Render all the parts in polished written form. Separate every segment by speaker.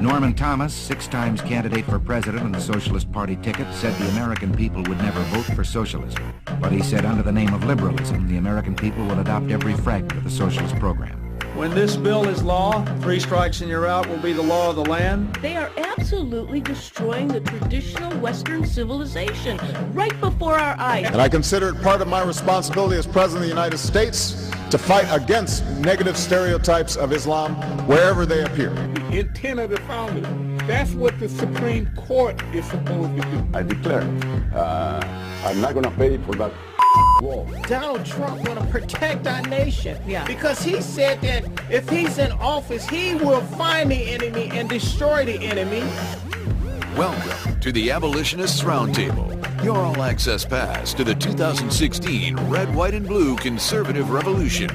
Speaker 1: Norman Thomas, 6 times candidate for president on the Socialist Party ticket, said the American people would never vote for socialism. But he said under the name of liberalism, the American people will adopt every fragment of the socialist program.
Speaker 2: When this bill is law, 3 strikes and you're out will be the law of the land.
Speaker 3: They are absolutely destroying the traditional Western civilization right before our eyes.
Speaker 4: And I consider it part of my responsibility as President of the United States to fight against negative stereotypes of Islam wherever they appear.
Speaker 5: The intent of the founders, that's what the Supreme Court is supposed to do.
Speaker 6: I declare, I'm not going to pay for that wall.
Speaker 7: Donald Trump want to protect our nation because he said that if he's in office, he will find the enemy and destroy the enemy.
Speaker 8: Welcome to the Abolitionists Roundtable, your all-access pass to the 2016 Red, White, and Blue Conservative Revolution.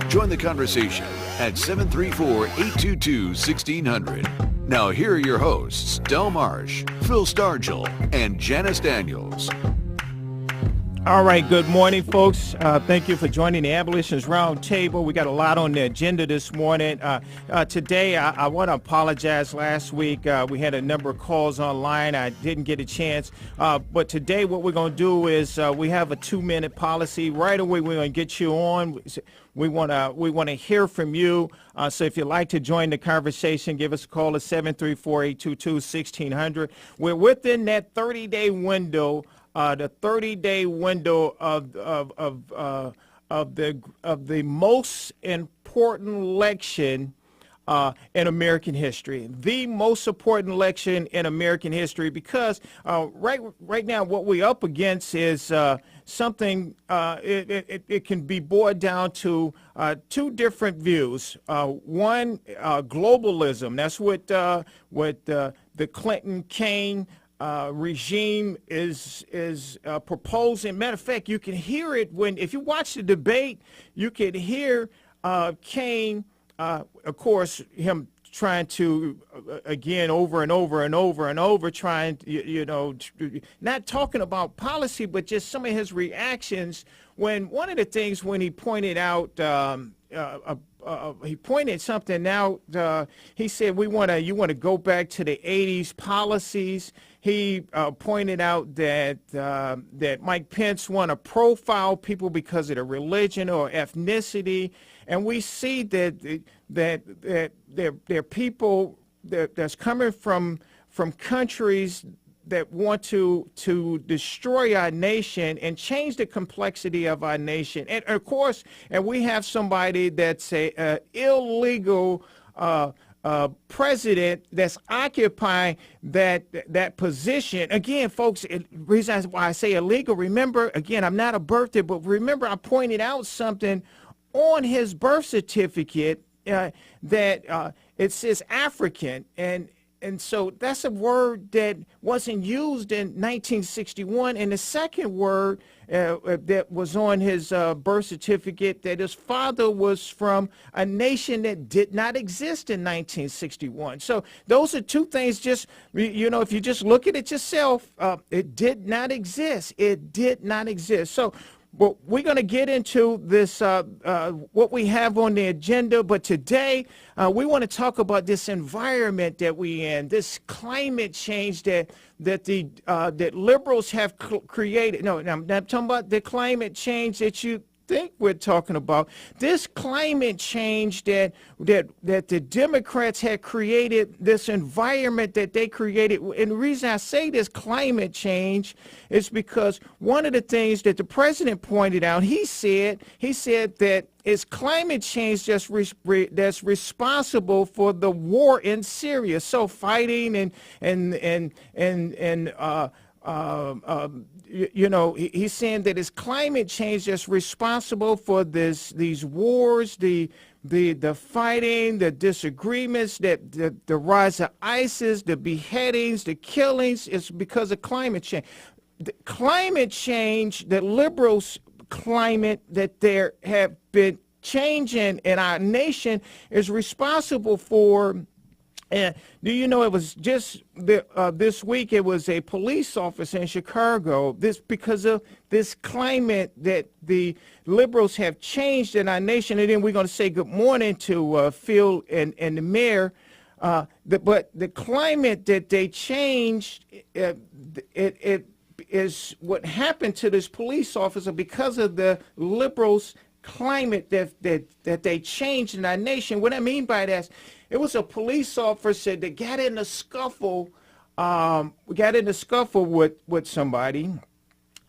Speaker 8: Join the conversation at 734-822-1600. Now here are your hosts, Del Marsh, Phil Stargell, and Janice Daniels.
Speaker 7: All right, good morning, folks. Thank you for joining the Abolitionist Roundtable. We got a lot on the agenda this morning. Today, I want to apologize. Last week, we had a number of calls online. I didn't get a chance. But today, what we're going to do is we have a 2-minute policy. Right away, we're going to get you on. We want to hear from you. So if you'd like to join the conversation, give us a call at 734-822-1600. We're within that 30-day window. The 30-day window of the most important election in American history, the most important election in American history, because right now what we're up against is something. It can be boiled down to 2 different views. One, globalism. That's what the Clinton-Kaine regime is proposing. Matter of fact, you can hear it if you watch the debate. You can hear Kaine, of course, him trying to again over and over and over and over, trying not talking about policy, but just some of his reactions. When one of the things when he pointed out. He pointed something out. He said, you want to go back to the 80s policies. He pointed out that Mike Pence want to profile people because of their religion or ethnicity. And we see that they're people that's coming from countries that want to destroy our nation and change the complexity of our nation. And of course, we have somebody that's a illegal president that's occupying that position. Again, folks, the reason why I say illegal, remember, again, I'm not a birther, but remember I pointed out something on his birth certificate that it says African, and so that's a word that wasn't used in 1961. And the second word that was on his birth certificate, that his father was from a nation that did not exist in 1961. So those are 2 things. Just, if you just look at it yourself, it did not exist. It did not exist. So but we're going to get into this, what we have on the agenda. But today, we want to talk about this environment that we're in, this climate change that liberals have created. No, I'm not talking about the climate change that you think we're talking about. This climate change that the Democrats had created, this environment that they created. And the reason I say this climate change is because one of the things that the president pointed out, he said that it's climate change that's responsible for the war in Syria. So fighting he's saying that it's climate change that's responsible for these wars, the fighting, the disagreements, the rise of ISIS, the beheadings, the killings. It's because of climate change. The climate change, the liberals' climate that there have been changing in our nation is responsible for. And do you know, it was just this week, it was a police officer in Chicago, because of this climate that the liberals have changed in our nation. And then we're going to say good morning to Phil and the mayor. But the climate that they changed, it is what happened to this police officer because of the liberals' climate that they changed in our nation. What I mean by that is, it was a police officer that got in a scuffle, with somebody,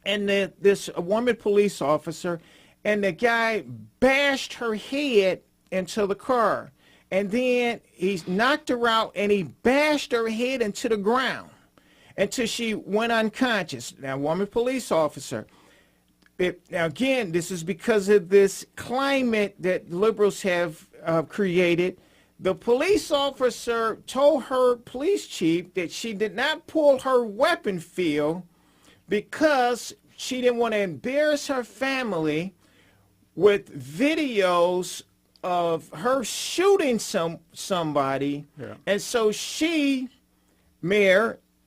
Speaker 7: and this woman police officer, and the guy bashed her head into the car. And then he knocked her out and he bashed her head into the ground until she went unconscious. Now, woman police officer. Now, again, this is because of this climate that liberals have created. The police officer told her police chief that she did not pull her weapon field because she didn't want to embarrass her family with videos of her shooting somebody. Yeah. And so she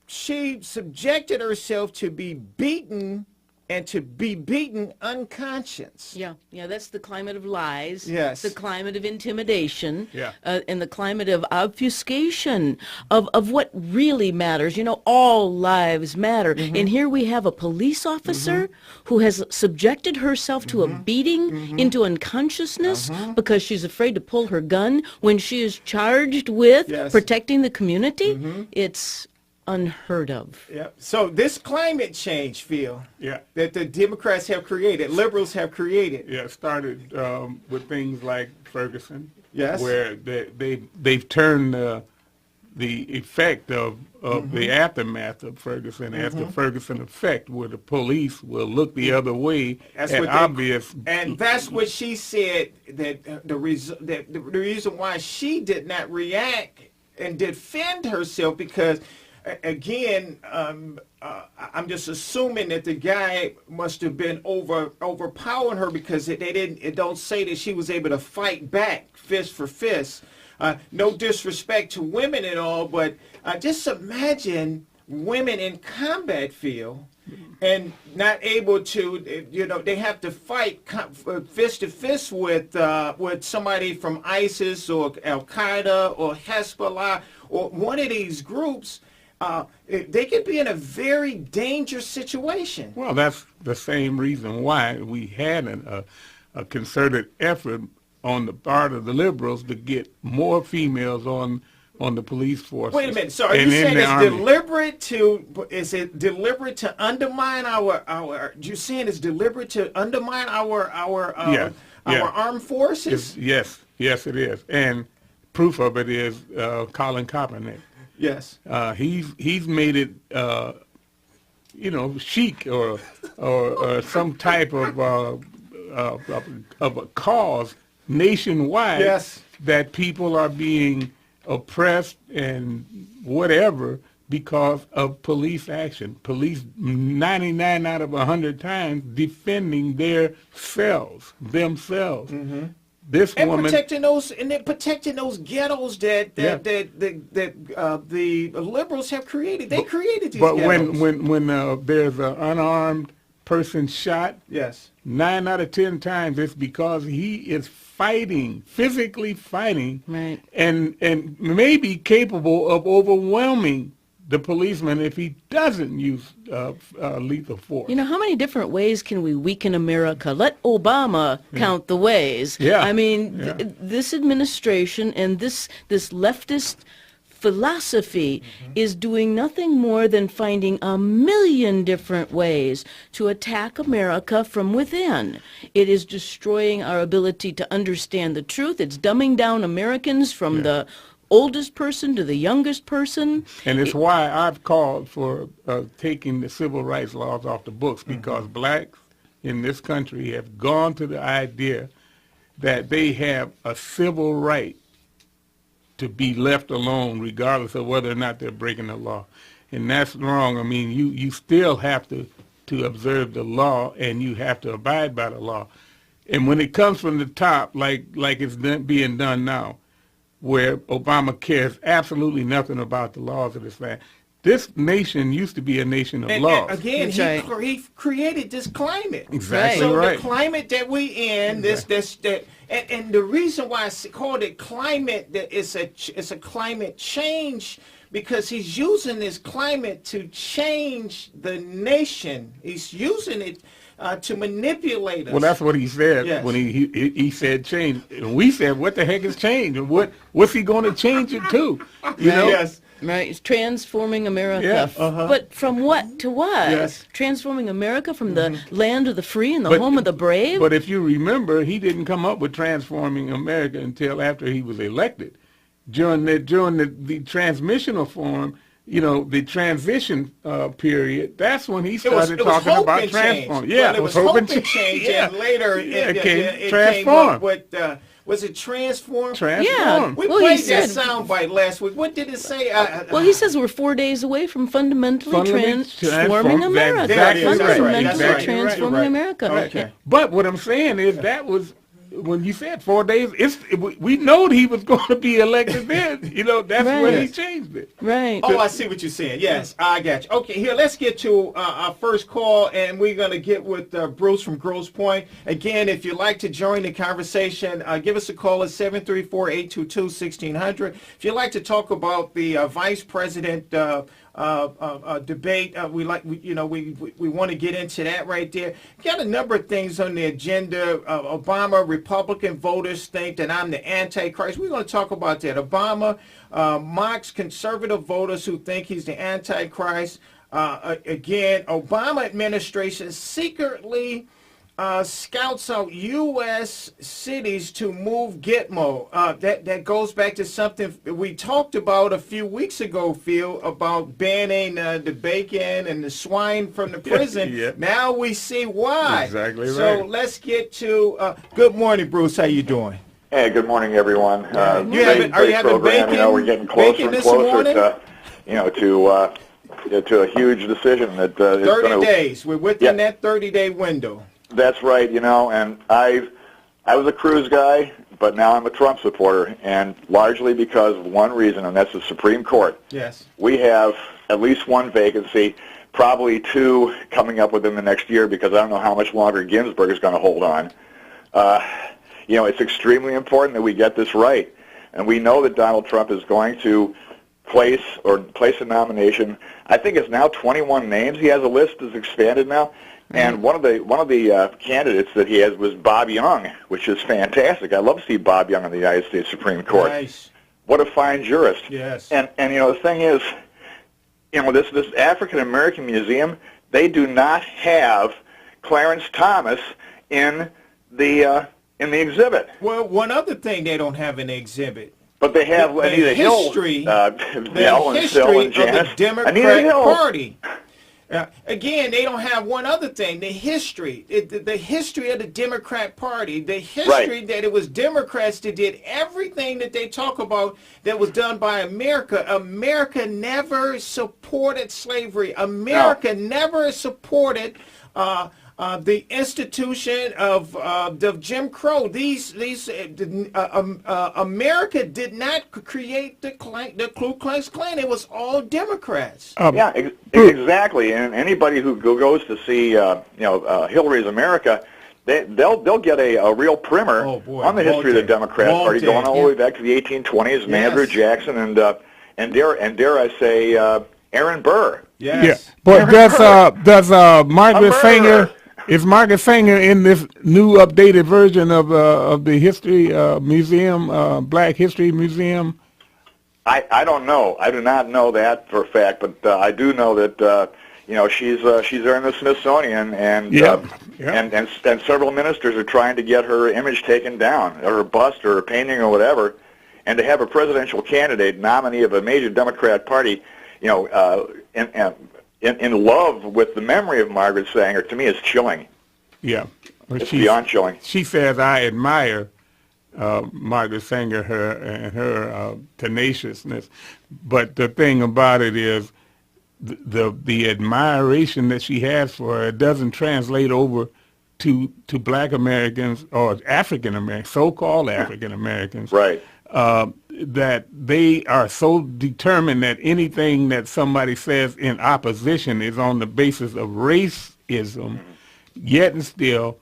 Speaker 7: subjected herself to be beaten and to be beaten unconscious.
Speaker 3: Yeah, that's the climate of lies.
Speaker 7: Yes.
Speaker 3: The climate of intimidation.
Speaker 7: Yeah.
Speaker 3: And the climate of obfuscation of what really matters. You know, all lives matter. Mm-hmm. And here we have a police officer who has subjected herself to a beating into unconsciousness because she's afraid to pull her gun when she is charged with protecting the community. It's unheard of.
Speaker 7: Yeah. So this climate change field that the Democrats have created, liberals have created.
Speaker 5: Yeah, it started with things like Ferguson.
Speaker 7: Yes.
Speaker 5: Where they've turned the effect of the aftermath of Ferguson as the Ferguson effect, where the police will look the other way at obvious.
Speaker 7: And that's what she said, that the reason why she did not react and defend herself, because again, I'm just assuming that the guy must have been overpowering her, because it don't say that she was able to fight back fist for fist. No disrespect to women at all, but just imagine women in combat field and not able to, they have to fight fist to fist with somebody from ISIS or Al Qaeda or Hezbollah or one of these groups. They could be in a very dangerous situation.
Speaker 5: Well, that's the same reason why we had a concerted effort on the part of the liberals to get more females on the police force.
Speaker 7: Wait a minute. So are you saying is it deliberate to undermine our? You saying it's deliberate to undermine our armed forces?
Speaker 5: Yes, it is, and proof of it is Colin Kaepernick.
Speaker 7: Yes.
Speaker 5: He's made it, chic or some type of a cause nationwide that people are being oppressed and whatever because of police action. Police 99 out of 100 times defending themselves. Mm-hmm. This woman
Speaker 7: protecting those ghettos that the liberals have created. They created these ghettos.
Speaker 5: But when there's an unarmed person shot, 9 out of 10 times it's because he is fighting, physically fighting,
Speaker 3: right,
Speaker 5: and maybe capable of overwhelming the policeman if he doesn't use lethal force.
Speaker 3: You know, how many different ways can we weaken America? Let Obama count the ways.
Speaker 5: Yeah.
Speaker 3: I mean, this administration and this leftist philosophy is doing nothing more than finding a million different ways to attack America from within. It is destroying our ability to understand the truth. It's dumbing down Americans from the oldest person to the youngest person.
Speaker 5: And it's why I've called for taking the civil rights laws off the books, because blacks in this country have gone to the idea that they have a civil right to be left alone regardless of whether or not they're breaking the law. And that's wrong. I mean, you still have to observe the law, and you have to abide by the law. And when it comes from the top, like it's being done now, where Obama cares absolutely nothing about the laws of this land. This nation used to be a nation of laws.
Speaker 7: And again, he created this climate.
Speaker 5: Exactly right.
Speaker 7: So the climate that we in, And the reason why I called it climate, that it's a climate change, because he's using this climate to change the nation. He's using it to manipulate us.
Speaker 5: Well, that's what he said when he said change. And we said, what the heck is change? And what's he going to change it to? You know?
Speaker 7: Yes.
Speaker 3: Right, it's transforming America.
Speaker 5: Yes.
Speaker 3: But from what to what?
Speaker 5: Yes.
Speaker 3: Transforming America from the land of the free and the home of the brave?
Speaker 5: But if you remember, he didn't come up with transforming America until after he was elected. During the transmissional form, you know, the transition period, that's when he started talking about transform.
Speaker 7: Yeah, it was hope and change, and later it came
Speaker 5: transform.
Speaker 7: up with, was it transform?
Speaker 3: Yeah.
Speaker 7: We
Speaker 3: Well,
Speaker 7: played
Speaker 3: he
Speaker 7: that
Speaker 3: said-
Speaker 7: soundbite last week. What did it say?
Speaker 3: Well, he says we're 4 days away from fundamentally transforming America.
Speaker 5: Exactly right.
Speaker 3: Fundamentally
Speaker 5: Exactly
Speaker 3: transforming
Speaker 5: right.
Speaker 3: America.
Speaker 7: Okay.
Speaker 5: But what I'm saying is that was, when you said 4 days, we know he was going to be elected then. You know, that's when he changed it.
Speaker 3: Right.
Speaker 7: Oh, I see what you're saying. Yes, I got you. Okay, here, let's get to our first call, and we're going to get with Bruce from Grosse Pointe. Again, if you'd like to join the conversation, give us a call at 734-822-1600. If you'd like to talk about the vice president debate, we want to get into that right there. Got a number of things on the agenda. Obama, Republican voters think that I'm the Antichrist. We're going to talk about that. Obama mocks conservative voters who think he's the Antichrist. Again, Obama administration secretly scouts out U.S. cities to move Gitmo. That goes back to something we talked about a few weeks ago, Phil, about banning the bacon and the swine from the prison.
Speaker 5: Yeah.
Speaker 7: Now we see why.
Speaker 5: Exactly right.
Speaker 7: So let's get to, good morning, Bruce. How you doing?
Speaker 6: Hey, good morning, everyone.
Speaker 7: Are you having bacon?
Speaker 6: You know, we're getting closer
Speaker 7: bacon
Speaker 6: and
Speaker 7: this
Speaker 6: closer
Speaker 7: morning?
Speaker 6: to a huge decision that is
Speaker 7: 30 days. We're within that 30-day window.
Speaker 6: That's right, you know, and I was a Cruz guy, but now I'm a Trump supporter, and largely because of one reason, and that's the Supreme Court.
Speaker 7: Yes.
Speaker 6: We have at least one vacancy, probably two coming up within the next year, because I don't know how much longer Ginsburg is going to hold on. You know, it's extremely important that we get this right, and we know that Donald Trump is going to place a nomination. I think it's now 21 names. He has a list that's expanded now. And one of the candidates that he has was Bob Young, which is fantastic. I love to see Bob Young on the United States Supreme Court.
Speaker 7: Nice.
Speaker 6: What a fine jurist.
Speaker 7: Yes.
Speaker 6: And you know, the thing is, you know, this African American museum, they do not have Clarence Thomas in the exhibit.
Speaker 7: Well, one other thing they don't have in the exhibit.
Speaker 6: But they have Anita
Speaker 7: history,
Speaker 6: Hill, Bill and Phil and Janice.
Speaker 7: Of the Democratic Party. Again, they don't have one other thing, the history. The history of the Democrat Party, the history that it was Democrats that did everything that they talk about that was done by America. America never supported slavery. America never supported the institution of Jim Crow. America did not create the Ku Klux Klan. It was all Democrats.
Speaker 6: Exactly. And anybody who goes to see, Hillary's America, they'll get a real primer on the history of the Democrat Party, going all the way back to the 1820s, and Andrew Jackson and dare I say, Aaron Burr.
Speaker 7: Yes.
Speaker 5: Yeah. But does Margaret Sanger? Is Margaret Sanger in this new updated version of the History Museum, Black History Museum?
Speaker 6: I don't know. I do not know that for a fact, but I do know that she's there in the Smithsonian, and and several ministers are trying to get her image taken down, or her bust, or her painting, or whatever, and to have a presidential candidate, nominee of a major Democrat party, in love with the memory of Margaret Sanger, to me, is chilling.
Speaker 5: Yeah.
Speaker 6: It's beyond chilling.
Speaker 5: She says, I admire Margaret Sanger, her tenaciousness. But the thing about it is the admiration that she has for her doesn't translate over to black Americans or African Americans, so-called African Americans.
Speaker 6: Right.
Speaker 5: That they are so determined that anything that somebody says in opposition is on the basis of racism, yet and still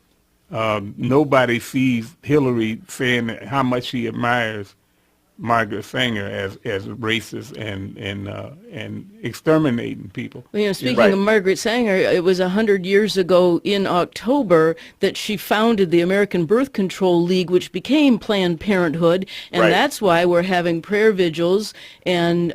Speaker 5: nobody sees Hillary saying how much she admires Margaret Sanger as racist and exterminating people.
Speaker 3: Well, speaking of Margaret Sanger, it was 100 years ago in October that she founded the American Birth Control League, which became Planned Parenthood, and that's why we're having prayer vigils and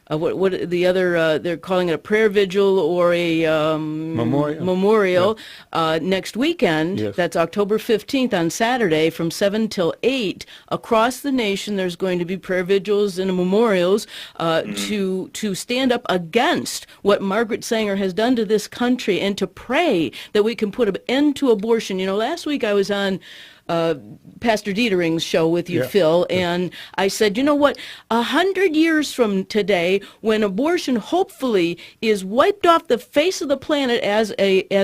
Speaker 3: what the other they're calling it a prayer vigil or a memorial next weekend. That's October 15th on Saturday from 7 till 8 across the nation. There's going to be prayer vigils and memorials to stand up against what Margaret Sanger has done to this country and to pray that we can put an end to abortion. Last week I was on Pastor Dietering's show with you, Phil, and I said, you know what, 100 years from today, when abortion hopefully is wiped off the face of the planet as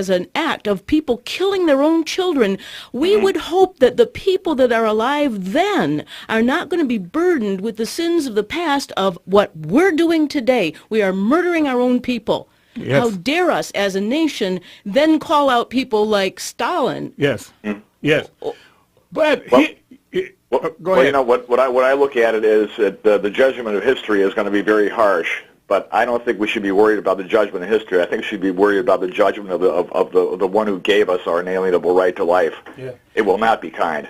Speaker 3: an act of people killing their own children, we would hope that the people that are alive then are not going to be burdened with the sins of the past of what we're doing today. We are murdering our own people. How dare us as a nation then call out people like Stalin?
Speaker 5: Yes. But
Speaker 6: go
Speaker 5: ahead.
Speaker 6: What I look at it is that the judgment of history is going to be very harsh. But I don't think we should be worried about the judgment of history. I think we should be worried about the judgment of the one who gave us our inalienable right to life. It will not be kind.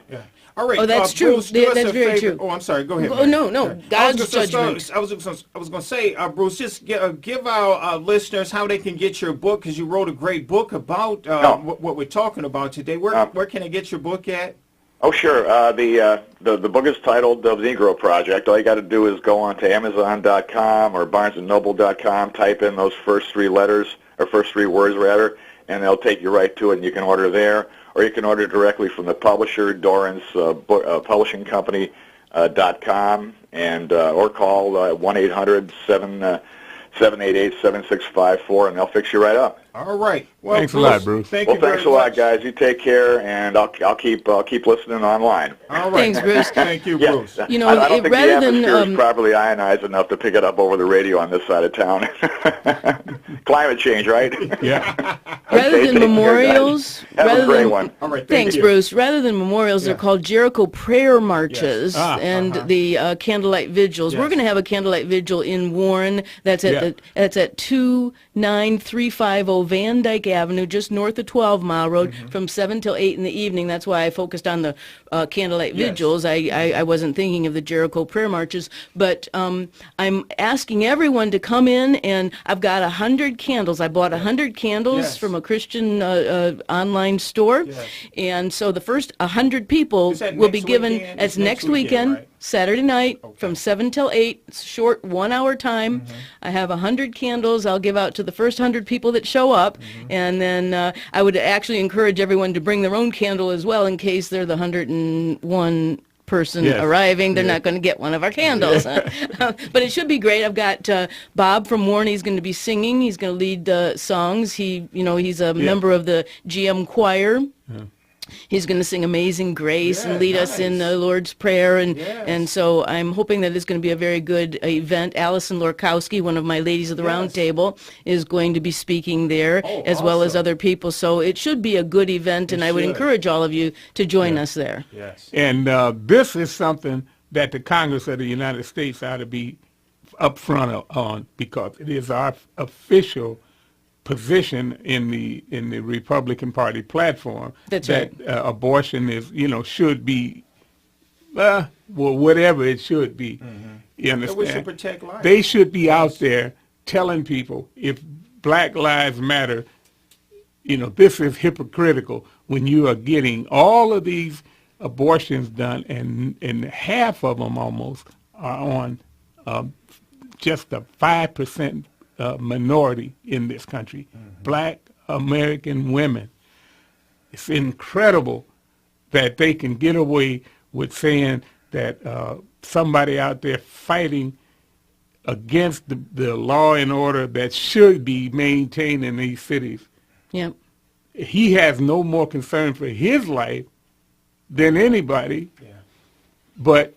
Speaker 7: All right.
Speaker 3: Oh, that's true.
Speaker 7: Bruce,
Speaker 3: That's very true.
Speaker 7: Oh, I'm sorry. Go ahead.
Speaker 3: Oh, no. God's judgment.
Speaker 7: I was going to say, Bruce, just give our listeners how they can get your book, because you wrote a great book about what we're talking about today. Where can I get your book at?
Speaker 6: Oh, sure. The book is titled The Negro Project. All you got to do is go on to Amazon.com or BarnesandNoble.com, type in those first three letters, or first three words, rather, and they'll take you right to it, and you can order there. Or you can order directly from the publisher, Doran's Publishing Company.com, or call 1-800-788-7654, and they'll fix you right up.
Speaker 7: All right. Well,
Speaker 5: thanks a lot, Bruce.
Speaker 6: Thanks a lot, guys. You take care, and I'll keep listening online.
Speaker 7: All right.
Speaker 3: Thanks, Bruce.
Speaker 7: Thank you, Bruce.
Speaker 6: I don't think the atmosphere is properly ionized enough to pick it up over the radio on this side of town. Climate change, right?
Speaker 5: Yeah.
Speaker 3: Rather than memorials,
Speaker 6: have a great one.
Speaker 7: All right.
Speaker 3: Thanks, Bruce. Rather than memorials, they're called Jericho prayer marches and the candlelight vigils. We're going to have a candlelight vigil in Warren. That's at 29350 Van Dyke Avenue, just north of 12 Mile Road, from 7 till 8 in the evening. That's why I focused on the candlelight vigils. I wasn't thinking of the Jericho prayer marches, but I'm asking everyone to come in, and I've got 100 candles. I bought 100 candles from a Christian online store, and so the first 100 people will be given. It's next weekend, right? Saturday night from 7 till 8. It's a short 1 hour time. I have 100 candles I'll give out to the first 100 people that show up, and then I would actually encourage everyone to bring their own candle as well, in case they're the 101 person arriving. They're not going to get one of our candles. But it should be great. I've got Bob from Warren. He's going to be singing. He's going to lead songs. He's a member of the GM choir. He's going to sing Amazing Grace and lead us in the Lord's Prayer. And so I'm hoping that it's going to be a very good event. Allison Lorkowski, one of my ladies of the Roundtable, is going to be speaking there, as well as other people. So it should be a good event, and I would encourage all of you to join us there.
Speaker 5: And this is something that the Congress of the United States ought to be upfront on, because it is our official position in the Republican Party platform that abortion is, should be, whatever it should be. You understand?
Speaker 7: We should protect life.
Speaker 5: They should be out there telling people, if Black Lives Matter, this is hypocritical when you are getting all of these abortions done, and half of them almost are on just a 5% minority in this country, Black American women. It's incredible that they can get away with saying that somebody out there fighting against the law and order that should be maintained in these cities.
Speaker 3: Yep.
Speaker 5: He has no more concern for his life than anybody, but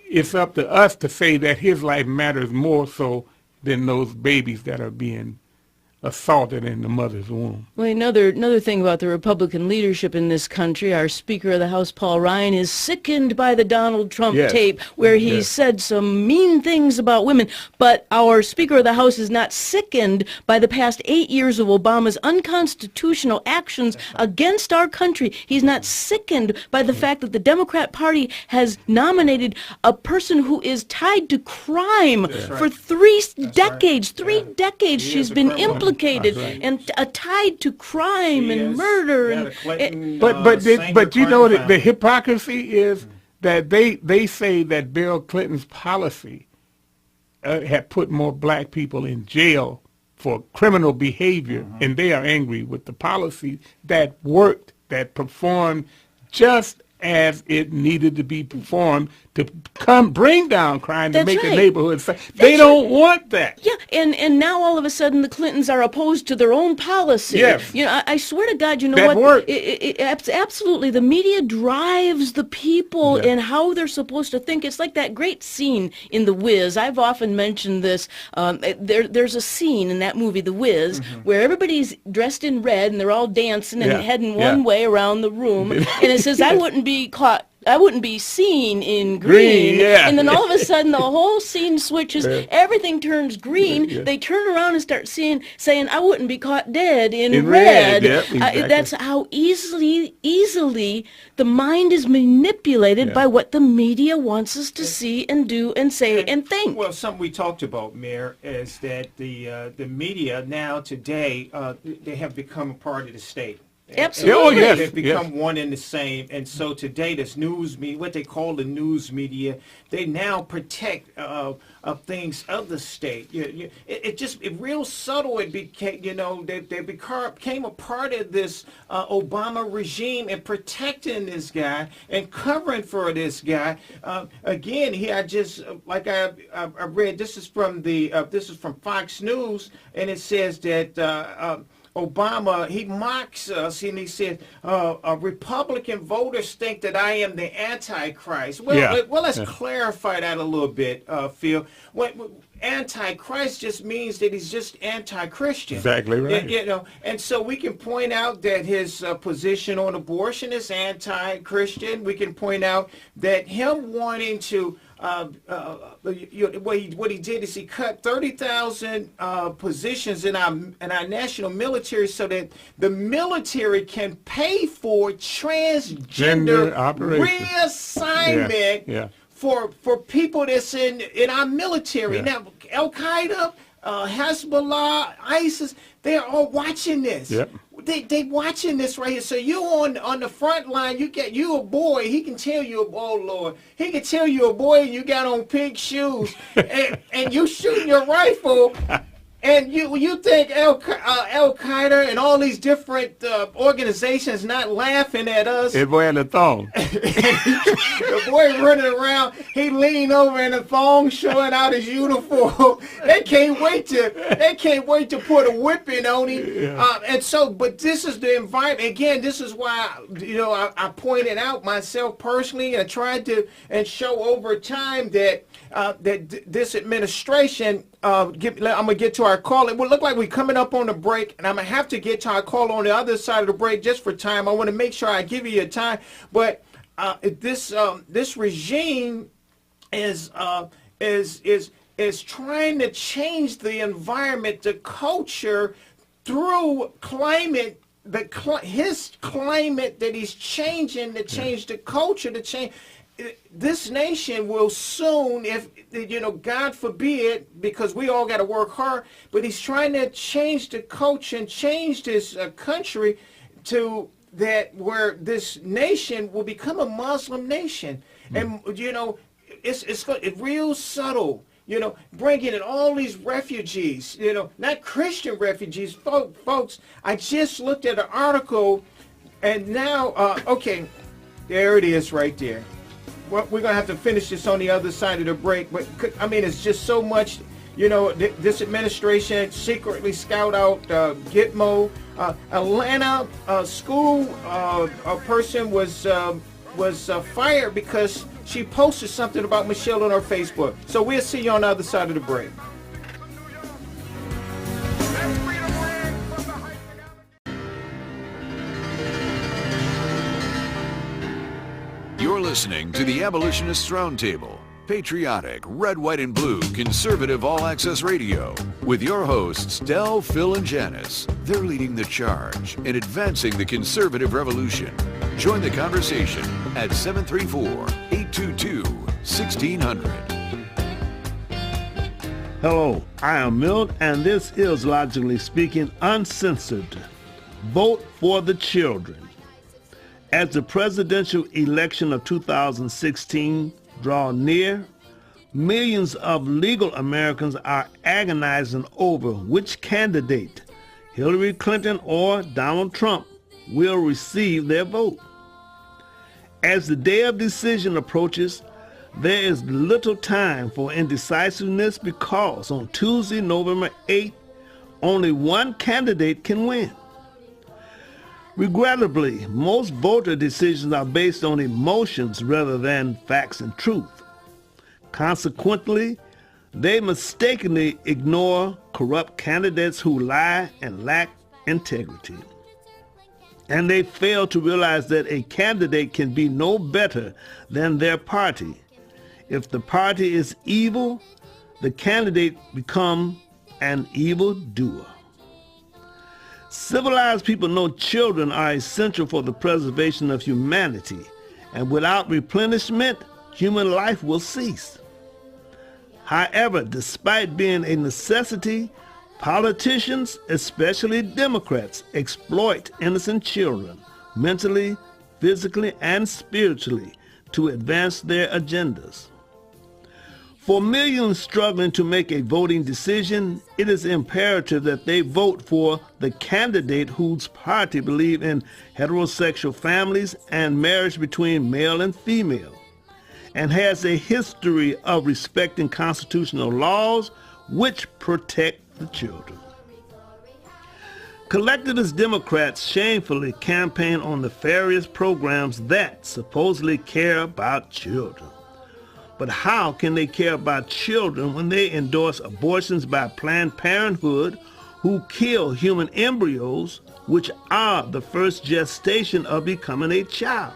Speaker 5: it's up to us to say that his life matters more so than those babies that are being assaulted in the mother's womb.
Speaker 3: Well, another thing about the Republican leadership in this country, our Speaker of the House, Paul Ryan, is sickened by the Donald Trump tape where he said some mean things about women. But our Speaker of the House is not sickened by the past 8 years of Obama's unconstitutional actions against our country. He's not sickened by the fact that the Democrat Party has nominated a person who is tied to crime for three decades. Three decades she's been implicated and tied to crime and murder.
Speaker 5: But you know the hypocrisy is that they say that Bill Clinton's policy had put more black people in jail for criminal behavior, and they are angry with the policy that worked, that performed just as it needed to be performed to bring down crime, to make the neighborhood safe. They don't want that.
Speaker 3: Yeah, and now all of a sudden the Clintons are opposed to their own policy.
Speaker 5: Yes.
Speaker 3: You know, I swear to God, you know
Speaker 5: that
Speaker 3: what?
Speaker 5: Worked.
Speaker 3: Absolutely, the media drives the people and how they're supposed to think. It's like that great scene in The Wiz. I've often mentioned this. There's a scene in that movie, The Wiz, where everybody's dressed in red and they're all dancing and heading one way around the room, and it says, "I wouldn't be seen in green." And then all of a sudden the whole scene switches, everything turns green. They turn around and start saying, "I wouldn't be caught dead in red."
Speaker 5: Exactly.
Speaker 3: That's how easily the mind is manipulated by what the media wants us to see and do and say and think.
Speaker 7: Well, something we talked about, Mayor, is that the media now today, they have become a part of the state.
Speaker 3: Absolutely.
Speaker 7: They've become one and the same. And so today, this news media, what they call the news media, they now protect things of the state. It real subtle. It became, they became a part of this Obama regime and protecting this guy and covering for this guy. Again, here I read. This is from Fox News, and it says that. Obama, he mocks us, and he said, Republican voters think that I am the Antichrist. Well, let's clarify that a little bit, Phil. Antichrist just means that he's just anti-Christian.
Speaker 5: Exactly right.
Speaker 7: And so we can point out that his position on abortion is anti-Christian. We can point out that him wanting to what he did is he cut 30,000 positions in our national military so that the military can pay for transgender reassignment for people that's in our military. Now, Al-Qaeda, Hezbollah, ISIS, they're all watching this. They watching this right here. So you on the front line, you a boy. He can tell you, oh Lord, he can tell you a boy and you got on pink shoes and you shooting your rifle. And you think Al-Qaeda and all these different organizations not laughing at us?
Speaker 5: It wearing a thong.
Speaker 7: The boy running around, he leaned over in a thong, showing out his uniform. They can't wait to put a whipping on him. And so, but this is the environment. Again, this is why I pointed out myself personally and tried to show over time that this administration. I'm gonna get to our call. It will look like we're coming up on the break, and I'm gonna have to get to our call on the other side of the break just for time. I want to make sure I give you your time, but this regime is trying to change the environment, the culture through climate. His climate that he's changing to change the culture, to change. This nation will soon, if God forbid, because we all got to work hard, but he's trying to change the culture and change this country to that where this nation will become a Muslim nation. And it's real subtle. Bringing in all these refugees, not Christian refugees, folks. I just looked at an article, and now, okay, there it is right there. Well, we're going to have to finish this on the other side of the break, but I mean, it's just so much, this administration secretly scout out Gitmo. Atlanta school a person was fired because she posted something about Michelle on her Facebook. So we'll see you on the other side of the break.
Speaker 8: listening to the Abolitionists Roundtable, patriotic, red, white, and blue, conservative all-access radio, with your hosts, Del, Phil, and Janice. They're leading the charge in advancing the conservative revolution. Join the conversation at 734-822-1600.
Speaker 9: Hello, I am Milt, and this is Logically Speaking Uncensored. Vote for the children. As the presidential election of 2016 draws near, millions of legal Americans are agonizing over which candidate, Hillary Clinton or Donald Trump, will receive their vote. As the day of decision approaches, there is little time for indecisiveness because on Tuesday, November 8th, only one candidate can win. Regrettably, most voter decisions are based on emotions rather than facts and truth. Consequently, they mistakenly ignore corrupt candidates who lie and lack integrity. And they fail to realize that a candidate can be no better than their party. If the party is evil, the candidate becomes an evildoer. Civilized people know children are essential for the preservation of humanity, and without replenishment, human life will cease. However, despite being a necessity, politicians, especially Democrats, exploit innocent children mentally, physically, and spiritually to advance their agendas. For millions struggling to make a voting decision, it is imperative that they vote for the candidate whose party believes in heterosexual families and marriage between male and female, and has a history of respecting constitutional laws which protect the children. Collectivist Democrats shamefully campaign on nefarious programs that supposedly care about children. But how can they care about children when they endorse abortions by Planned Parenthood, who kill human embryos, which are the first gestation of becoming a child?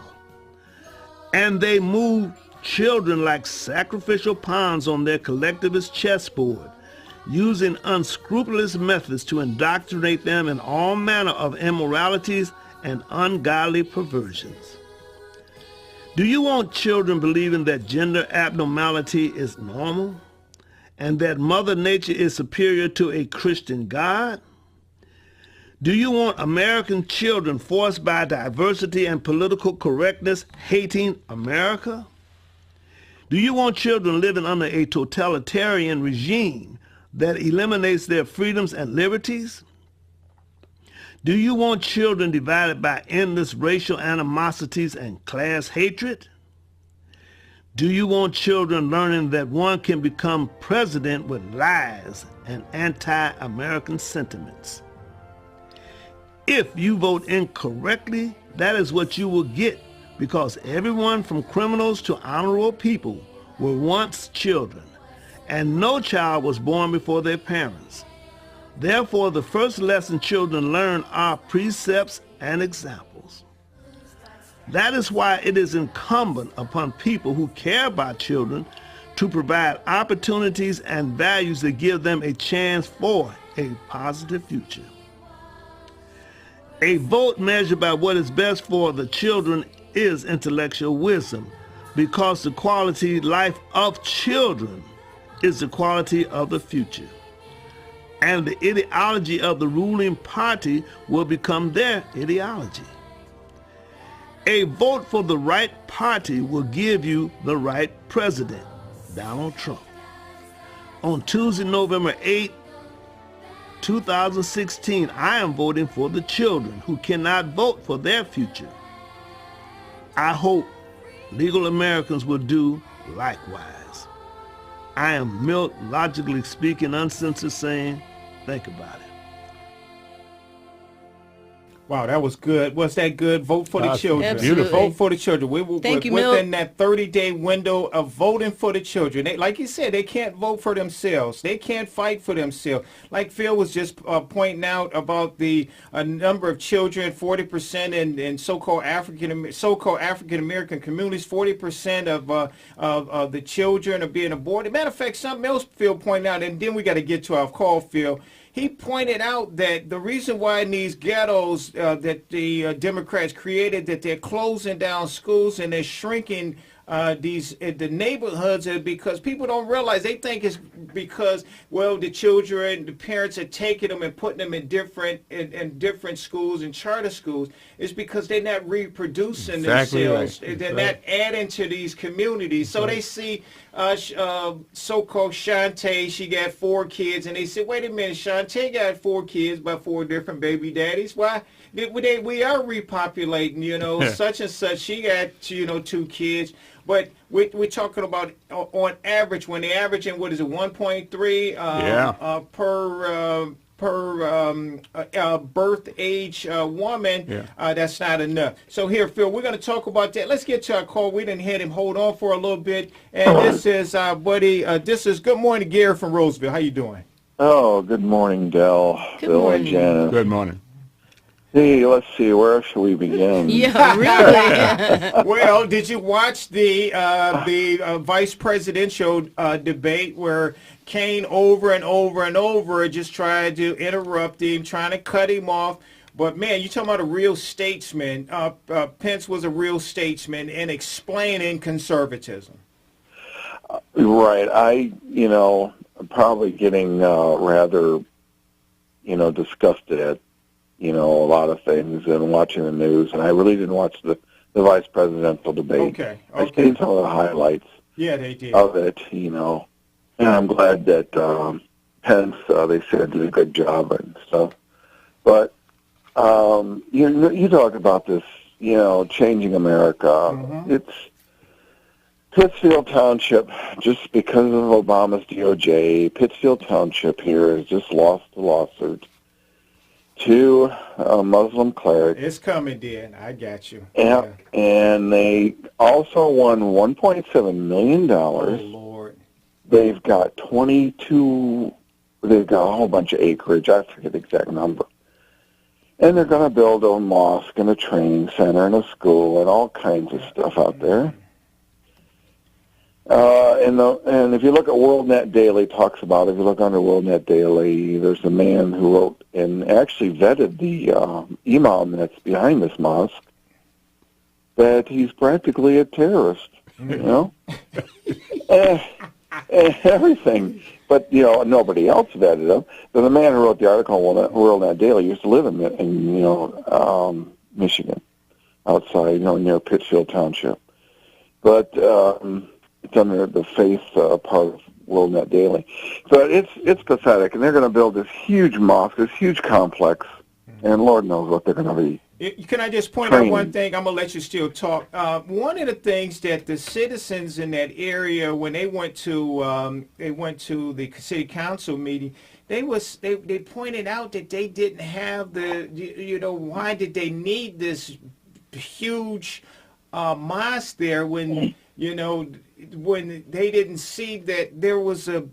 Speaker 9: And they move children like sacrificial pawns on their collectivist chessboard, using unscrupulous methods to indoctrinate them in all manner of immoralities and ungodly perversions. Do you want children believing that gender abnormality is normal and that Mother Nature is superior to a Christian God? Do you want American children forced by diversity and political correctness hating America? Do you want children living under a totalitarian regime that eliminates their freedoms and liberties? Do you want children divided by endless racial animosities and class hatred? Do you want children learning that one can become president with lies and anti-American sentiments? If you vote incorrectly, that is what you will get, because everyone from criminals to honorable people were once children, and no child was born before their parents. Therefore, the first lesson children learn are precepts and examples. That is why it is incumbent upon people who care about children to provide opportunities and values that give them a chance for a positive future. A vote measured by what is best for the children is intellectual wisdom, because the quality life of children is the quality of the future. And the ideology of the ruling party will become their ideology. A vote for the right party will give you the right president, Donald Trump. On Tuesday, November 8, 2016, I am voting for the children who cannot vote for their future. I hope legal Americans will do likewise. I am Milt, logically speaking, uncensored, saying, think about it.
Speaker 7: Wow, that was good. Was that good? Vote for the
Speaker 5: That's
Speaker 7: children.
Speaker 3: Absolutely.
Speaker 7: Vote for the children. We were
Speaker 3: Thank you,
Speaker 7: within
Speaker 3: Milt.
Speaker 7: that 30-day window of voting for the children. They, like you said, they can't vote for themselves. They can't fight for themselves. Like Phil was just pointing out about the number of children, 40% in so-called African American communities, 40% of the children are being aborted. Matter of fact, something else Phil pointed out, and then we got to get to our call, Phil. He pointed out that the reason why in these ghettos that the Democrats created, that they're closing down schools and they're shrinking the neighborhoods, is because people don't realize. They think it's because, well, the children, the parents are taking them and putting them in different schools and charter schools. It's because they're not reproducing themselves.
Speaker 5: Right.
Speaker 7: They're not adding to these communities. So they see so-called Shantae, she got 4 kids, and they say, wait a minute, Shantae got 4 kids by 4 different baby daddies. Why? We are repopulating, such and such. She got, 2 kids. But we're talking about on average, when they're averaging, 1.3 per birth age woman, that's not enough. So here, Phil, we're going to talk about that. Let's get to our call. We didn't have him hold on for a little bit. And this is our buddy. This is Good Morning, Gary from Roseville. How you doing?
Speaker 10: Oh, good morning, Del, Phil, and Janice.
Speaker 5: Good morning.
Speaker 10: Hey, let's see, where should we begin?
Speaker 3: Yeah, really.
Speaker 7: Well, did you watch the vice presidential debate where Kane over and over just tried to interrupt him, trying to cut him off? But, man, you're talking about a real statesman. Pence was a real statesman in explaining conservatism.
Speaker 10: Right. I'm probably getting rather, disgusted at, a lot of things and watching the news. And I really didn't watch the vice presidential debate.
Speaker 7: Okay.
Speaker 10: I seen some of the highlights
Speaker 7: Yeah, they did.
Speaker 10: of it, And I'm glad that Pence, they said, did a good job and stuff. But you talk about this, changing America.
Speaker 7: Mm-hmm.
Speaker 10: It's Pittsfield Township, just because of Obama's DOJ, Pittsfield Township here has just lost the lawsuit to a Muslim cleric.
Speaker 7: It's coming, Dan. I got you.
Speaker 10: Yeah. And they also won $1.7 million.
Speaker 7: Oh, Lord.
Speaker 10: They've got a whole bunch of acreage. I forget the exact number. And they're going to build a mosque and a training center and a school and all kinds of stuff out there. And if you look at WorldNet Daily, talks about it. If you look under WorldNet Daily, there's a man who wrote and actually vetted the imam that's behind this mosque, that he's practically a terrorist, and everything. But, nobody else vetted him. But the man who wrote the article on WorldNet Daily used to live in Michigan, outside, near Pittsfield Township. But it's under the faith part of WorldNet Daily. But it's pathetic, and they're going to build this huge mosque, this huge complex, and Lord knows what they're going to be.
Speaker 7: Can I just point out one thing? I'm going to let you still talk. One of the things that the citizens in that area, when they went to the city council meeting, they pointed out that they didn't have why did they need this huge mosque there when they didn't see that there wasn't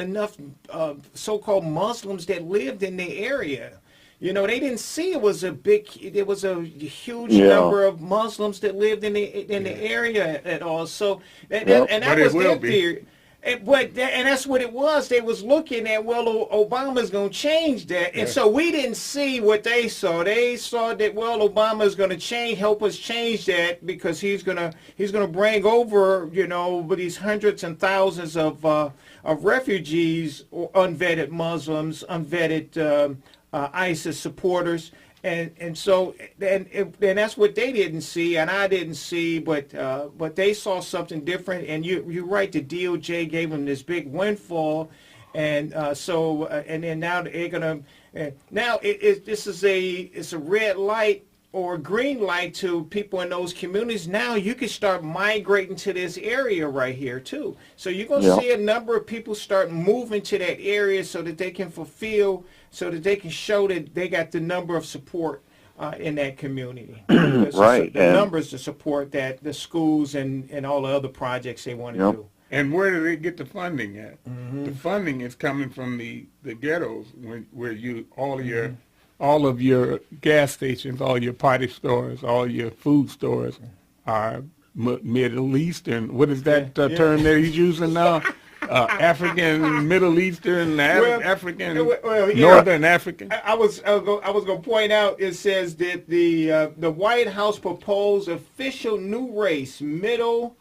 Speaker 7: enough so-called Muslims that lived in the area. They didn't see there was a huge number of Muslims that lived in the area at all. So that was their theory. And that's what it was. They was looking at, well, Obama's going to change that. And so we didn't see what they saw. They saw that, well, Obama's going to help us change that, because he's going to bring over, these hundreds and thousands of refugees, or unvetted Muslims, unvetted ISIS supporters. And so that's what they didn't see, and I didn't see, but they saw something different. And you're right, the DOJ gave them this big windfall, and then now they're gonna it's a red light or green light to people in those communities, now you can start migrating to this area right here too. So you're going to see a number of people start moving to that area so that they can fulfill, so that they can show that they got the number of support in that community.
Speaker 10: Right.
Speaker 7: The numbers to support that, the schools and all the other projects they want to do.
Speaker 5: And where do they get the funding at? The funding is coming from the ghettos, where all of your gas stations, all your party stores, all your food stores are Middle Eastern. What is that term that he's using now? African, Middle Eastern, African, Northern African.
Speaker 7: I was going to point out. It says that the White House proposed official new race, Middle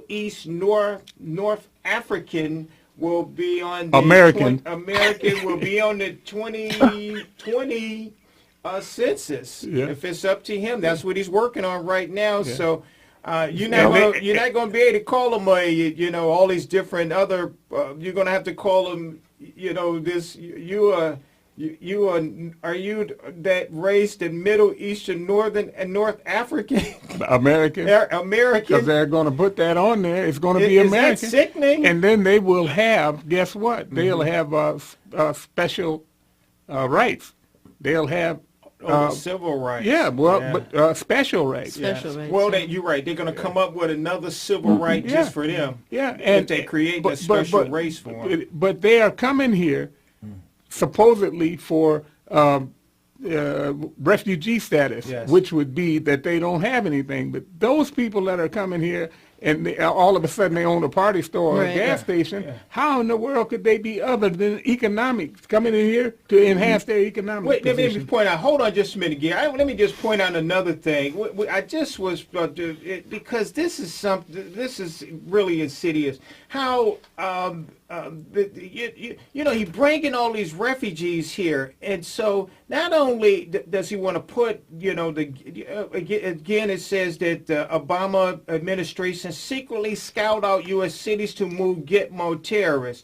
Speaker 7: East North African, will be on the
Speaker 5: American
Speaker 7: will be on the 2020 census. Yeah. If it's up to him, that's what he's working on right now. Yeah. So. You're not going to be able to call them all these different other. You're going to have to call them. This are you that race, the Middle Eastern, Northern and North African,
Speaker 5: American, because they're going to put that on there. It's going to be American.
Speaker 7: Is that sickening?
Speaker 5: And then they will have. Guess what? They'll have special rights. They'll have.
Speaker 7: Civil rights.
Speaker 5: Yeah, but special rights.
Speaker 3: Special rights.
Speaker 7: Well, you're right. They're going to come up with another civil right just for them.
Speaker 5: Yeah,
Speaker 7: and they create a special race for them.
Speaker 5: But they are coming here supposedly for refugee status, which would be that they don't have anything. But those people that are coming here and all of a sudden they own a party store or a gas station, how in the world could they be other than economics coming in here to enhance their economic position?
Speaker 7: Let me point out, hold on just a minute, Gary. Let me just point out another thing. I just was, because this is really insidious. How, he bringing all these refugees here, and so not only does he want to put, again it says that the Obama administration secretly scout out U.S. cities to move Gitmo terrorists.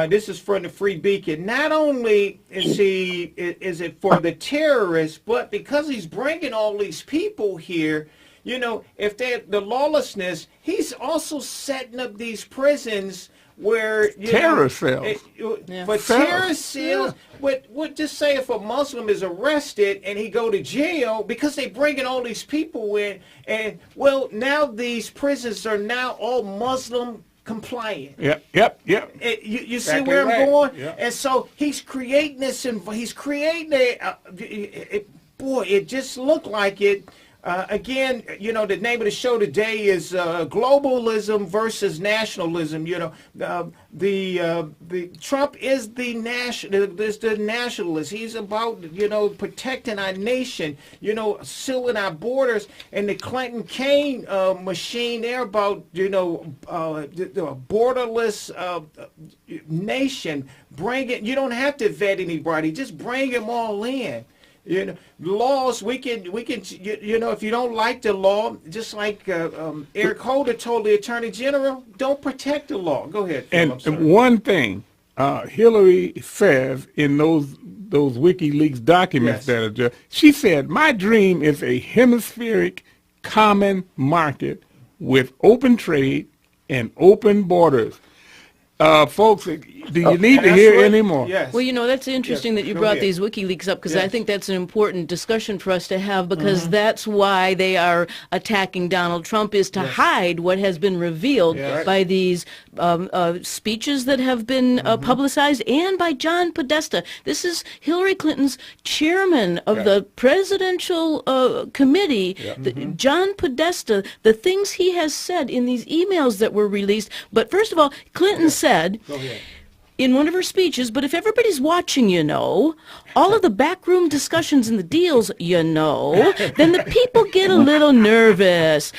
Speaker 7: This is from the Free Beacon. Not only is it for the terrorists, but because he's bringing all these people here, if they're the lawlessness, he's also setting up these prisons where
Speaker 5: terror cells.
Speaker 7: Terror cells. What just say if a Muslim is arrested and he go to jail because they bringing all these people in, and now these prisons are now all Muslim compliant.
Speaker 5: Yep.
Speaker 7: You see exactly where I'm going? Yep. And so he's creating this, and he's creating it just looked like it. Again, the name of the show today is Globalism versus Nationalism. The Trump is the nationalist. He's about protecting our nation, sealing our borders, and the Clinton Kane machine. They're about the borderless nation. You don't have to vet anybody. Just bring them all in. Laws, we can if you don't like the law, just like Eric Holder told the Attorney General, don't protect the law. Go ahead, Phil,
Speaker 5: and one thing Hillary says in those WikiLeaks documents she said, my dream is a hemispheric common market with open trade and open borders. Folks, do you need to hear any more?
Speaker 7: Yes.
Speaker 3: Well, that's interesting that you brought these WikiLeaks up, because I think that's an important discussion for us to have, because that's why they are attacking Donald Trump, is to hide what has been revealed by these speeches that have been publicized, and by John Podesta. This is Hillary Clinton's chairman of the presidential committee, John Podesta, the things he has said in these emails that were released. But first of all, Clinton said in one of her speeches, but if everybody's watching, all of the backroom discussions and the deals, then the people get a little nervous.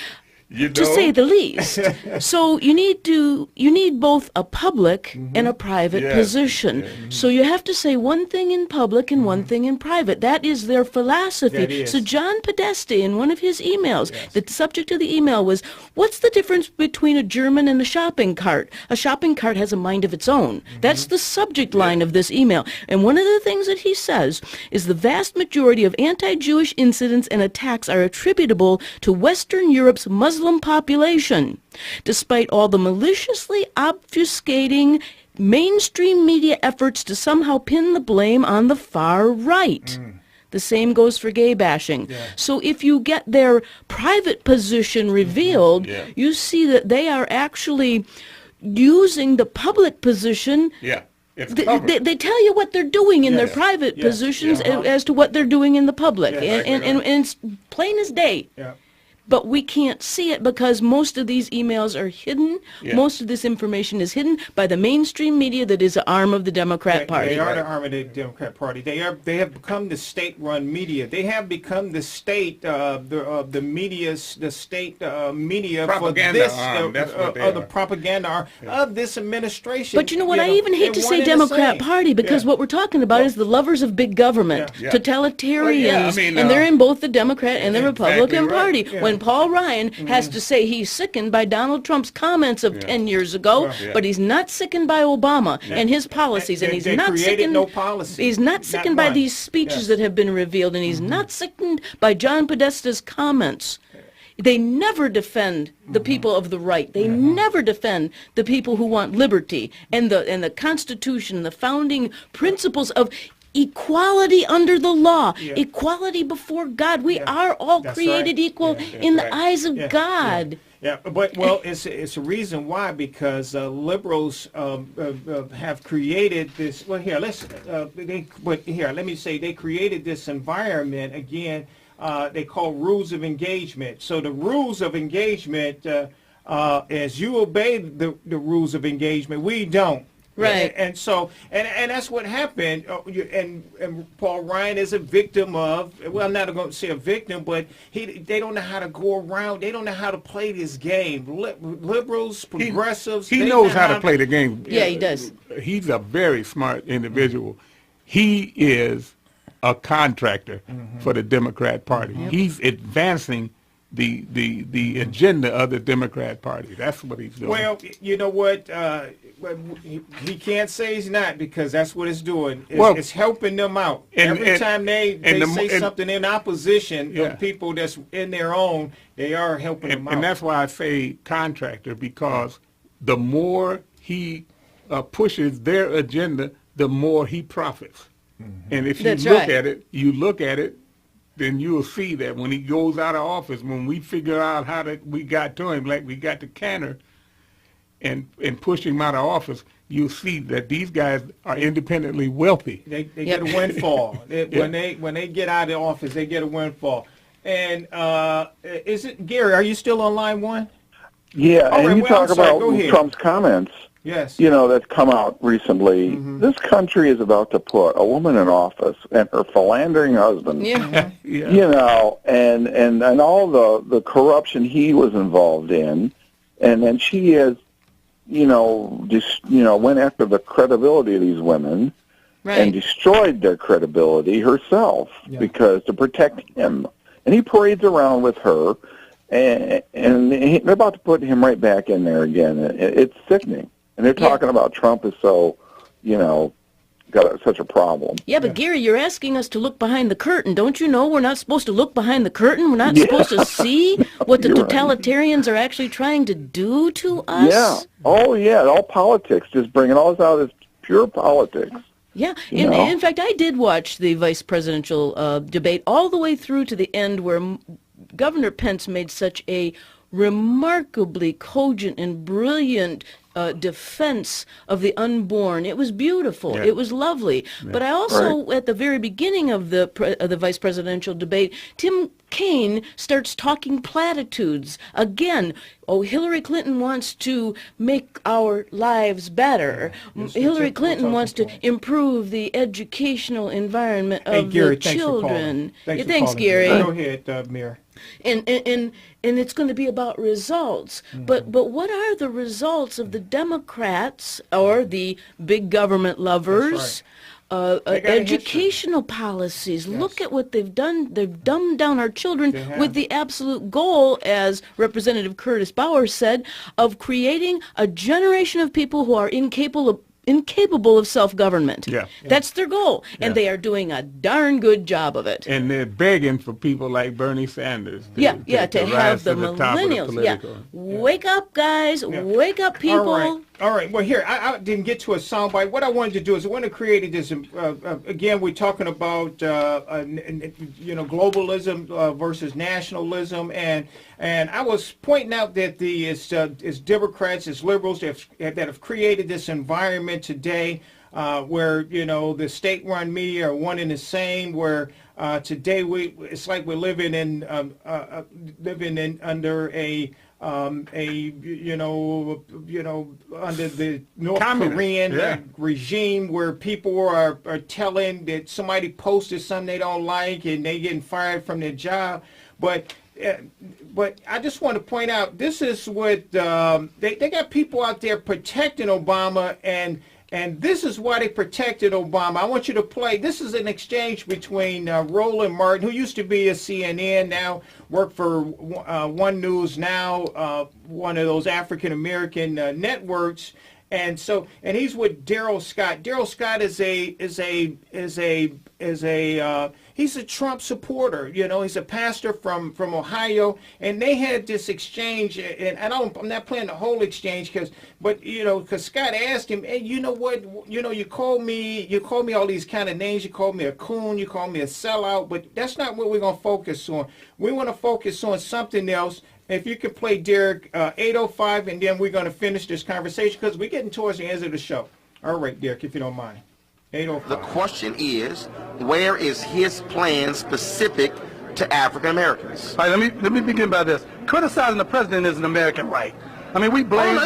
Speaker 3: to say the least. So you need both a public and a private position. So you have to say one thing in public and one thing in private. That is their philosophy. So John Podesta, in one of his emails, the subject of the email was, what's the difference between a German and a shopping cart? A shopping cart has a mind of its own. That's the subject line of this email. And one of the things that he says is the vast majority of anti-Jewish incidents and attacks are attributable to Western Europe's Muslim population, despite all the maliciously obfuscating mainstream media efforts to somehow pin the blame on the far right. The same goes for gay bashing. So if you get their private position revealed, you see that they are actually using the public position. They tell you what they're doing in their private positions as to what they're doing in the public. And it's plain as day. But we can't see it because most of these emails are hidden. Most of this information is hidden by the mainstream media that is an arm of the Democrat Party.
Speaker 7: They are the arm of the Democrat Party. They have become the state-run media. They have become the state, the media, the state media
Speaker 5: propaganda
Speaker 7: for this,
Speaker 5: arm. That's what they
Speaker 7: the propaganda arm of this administration.
Speaker 3: But you know what? I even hate to say Democrat Party because what we're talking about is the lovers of big government, totalitarians, and they're in both the Democrat and the Republican Party. When Paul Ryan has to say he's sickened by Donald Trump's comments of 10 years ago, but he's not sickened by Obama and his policies, and he's not sickened. He's not sickened by these speeches that have been revealed, and he's not sickened by John Podesta's comments. They never defend the people of the right. They never defend the people who want liberty and the Constitution and the founding principles of equality under the law, equality before God. We are all created equal in the eyes of God.
Speaker 7: But it's a reason why, because liberals have created this. Well, here let me say they created this environment again. They call rules of engagement. So the rules of engagement, as you obey the rules of engagement, we don't.
Speaker 3: Right.
Speaker 7: And so that's what happened. And Paul Ryan is a victim of, well, I'm not going to say a victim, but they don't know how to go around. They don't know how to play this game. Liberals, progressives.
Speaker 5: He knows how to play the game.
Speaker 3: Yeah, he does.
Speaker 5: He's a very smart individual. He is a contractor for the Democrat Party. He's advancing the agenda of the Democrat Party. That's what he's doing.
Speaker 7: Well, you know what? He can't say he's not, because that's what it's doing. It's helping them out. Every time they say something in opposition of people that's in their own, they are helping them out.
Speaker 5: And that's why I say contractor, because the more he pushes their agenda, the more he profits. And if you look at it, then you will see that when he goes out of office, when we figure out how we got to him, like we got to Canner, and push him out of office, you'll see that these guys are independently wealthy.
Speaker 7: They get a windfall. When they get out of office, they get a windfall. And is it, Gary, are you still on line one?
Speaker 10: Yeah, and you talk about Trump's comments.
Speaker 7: Yes.
Speaker 10: That's come out recently. This country is about to put a woman in office and her philandering husband. And all the corruption he was involved in, and then she has, went after the credibility of these women and destroyed their credibility herself because to protect him. And he parades around with her, and they're about to put him right back in there again. It's sickening. And they're talking about Trump is so, got such a problem.
Speaker 3: Yeah, but Gary, you're asking us to look behind the curtain. Don't you know we're not supposed to look behind the curtain? We're not supposed to see what the totalitarians are actually trying to do to us?
Speaker 10: Yeah. Oh, yeah. All politics. Just bringing all this out as pure politics.
Speaker 3: Yeah. In fact, I did watch the vice presidential debate all the way through to the end, where Governor Pence made such a remarkably cogent and brilliant defense of the unborn. It was beautiful. It was lovely. But I also, at the very beginning of the vice presidential debate, Tim McCain starts talking platitudes. Again, Hillary Clinton wants to make our lives better. Hillary Clinton wants to improve the educational environment of
Speaker 7: Gary,
Speaker 3: the children.
Speaker 7: Thanks,
Speaker 3: Thanks Gary.
Speaker 7: Go ahead, Mayor.
Speaker 3: And it's going to be about results. But what are the results of the Democrats or the big government lovers? Educational policies. Yes. Look at what they've done. They've dumbed down our children with the absolute goal, as Representative Curtis Bowers said, of creating a generation of people who are incapable of self-government. That's their goal, and they are doing a darn good job of it.
Speaker 5: And they're begging for people like Bernie Sanders to
Speaker 3: have the millennials. Wake up, guys. Wake up, people.
Speaker 7: All right. Well, here, I didn't get to a soundbite. What I wanted to do is I want to create this, again, we're talking about, globalism versus nationalism. And I was pointing out that it's Democrats, it's liberals that have created this environment today where, the state-run media are one and the same, where today it's like we're living under under the North Korean regime, where people are telling that somebody posted something they don't like and they getting fired from their job. But I just want to point out, this is what they got people out there protecting Obama, and this is why they protected Obama. I want you to play. This is an exchange between Roland Martin, who used to be a CNN, now work for One News Now, one of those African-American networks. And he's with Darrell Scott. Darrell Scott he's a Trump supporter. He's a pastor from Ohio, and they had this exchange. And I'm not playing the whole exchange, because Scott asked him, "Hey, you know what? You call me all these kind of names. You call me a coon. You call me a sellout. But that's not what we're gonna focus on. We want to focus on something else." If you could play, Derek, 8:05, and then we're going to finish this conversation, because we're getting towards the end of the show. All right, Derek, if you don't mind. 8:05.
Speaker 11: The question is, where is his plan specific to African Americans?
Speaker 12: All right, let me begin by this. Criticizing the president is an American right. I mean, we blame,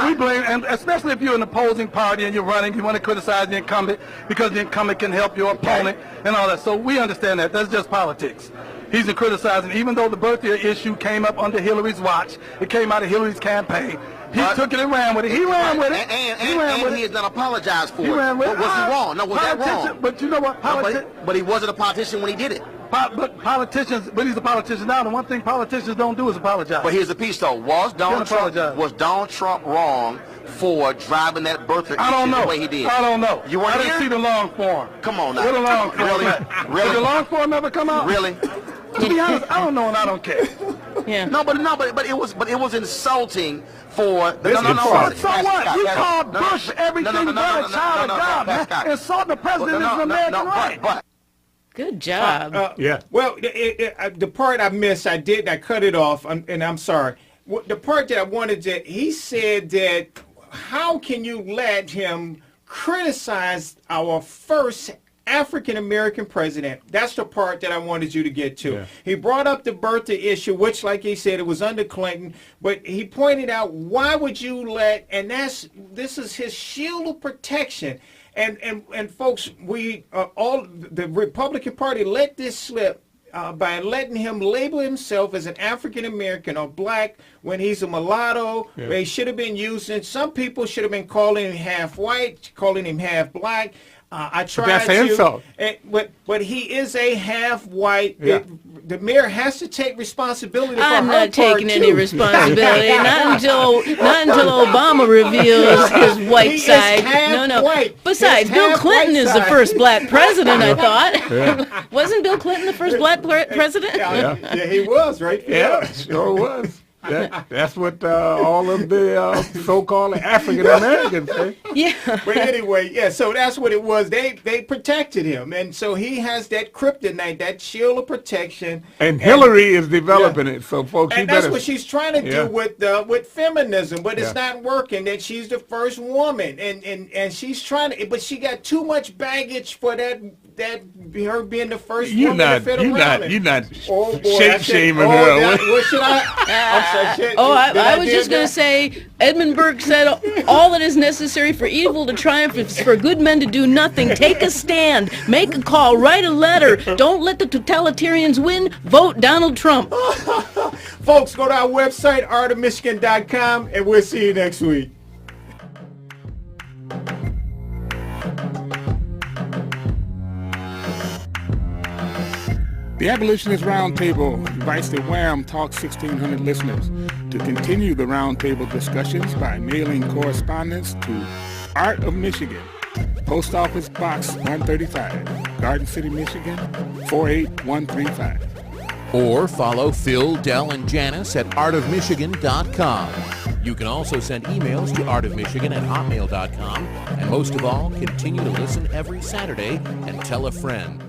Speaker 12: we blame, and especially if you're an opposing party and you're running, you want to criticize the incumbent because the incumbent can help your opponent and all that. So we understand that. That's just politics. He's criticizing, even though the birthday issue came up under Hillary's watch, it came out of Hillary's campaign. He took it and ran with it. He ran with it.
Speaker 11: And he has not apologized for it.
Speaker 12: He ran with it.
Speaker 11: Was he wrong? No, was that wrong?
Speaker 12: But you know what?
Speaker 11: But he wasn't a politician when he did it.
Speaker 12: But he's a politician now. The one thing politicians don't do is apologize.
Speaker 11: But here's the piece, though. Was Donald Trump wrong for driving that birthday issue the way he did?
Speaker 12: I don't know.
Speaker 11: You weren't
Speaker 12: I didn't see the long form.
Speaker 11: Come on now.
Speaker 12: Where the long form?
Speaker 11: Really?
Speaker 12: Did the long form ever come out?
Speaker 11: Really?
Speaker 12: To be honest, I don't know, and I don't care.
Speaker 3: Yeah.
Speaker 11: But it was insulting for the
Speaker 12: So what? You called Bush everything but a child of God, man. Insulting the president is an American right.
Speaker 3: Good job.
Speaker 7: Well, the part I missed, I cut it off, and I'm sorry. The part that I wanted to, he said that, how can you let him criticize our first African-American president? That's the part that I wanted you to get to. Yeah. He brought up the birthday issue, which, like he said, it was under Clinton, but he pointed out, why would you let, and this is his shield of protection. And folks, all the Republican Party let this slip by letting him label himself as an African American or black when he's a mulatto. Yeah. They should have been using. Some people should have been calling him half white, calling him half black. I tried
Speaker 5: that's an insult.
Speaker 7: But he is a half white. Yeah. The mayor has to take responsibility.
Speaker 3: I'm not taking any responsibility. Not until Obama reveals his white side. No.
Speaker 7: White.
Speaker 3: Besides, Bill Clinton is the first black president, I thought. Yeah. Wasn't Bill Clinton the first black president?
Speaker 7: Yeah, he was, right?
Speaker 5: Yeah, sure was. That's what all of the so-called African Americans say.
Speaker 7: Yeah. But anyway, so that's what it was. They protected him, and so he has that kryptonite, that shield of protection.
Speaker 5: And Hillary is developing it, so folks.
Speaker 7: And that's what she's trying to do with feminism, but it's not working. That she's the first woman, and she's trying to, but she got too much baggage for that her being the first woman to fit around.
Speaker 5: You're not
Speaker 7: Oh, boy,
Speaker 5: shaming her.
Speaker 7: What should I? I'm sorry,
Speaker 3: I was just going to say, Edmund Burke said, all that is necessary for evil to triumph is for good men to do nothing. Take a stand. Make a call. Write a letter. Don't let the totalitarians win. Vote Donald Trump.
Speaker 7: Folks, go to our website, artofmichigan.com, and we'll see you next week.
Speaker 5: The Abolitionist Roundtable invites the Wham Talk 1600 listeners to continue the roundtable discussions by mailing correspondence to Art of Michigan, Post Office Box 135, Garden City, Michigan 48135.
Speaker 13: Or follow Phil, Del, and Janice at artofmichigan.com. You can also send emails to artofmichigan@hotmail.com. And most of all, continue to listen every Saturday and tell a friend.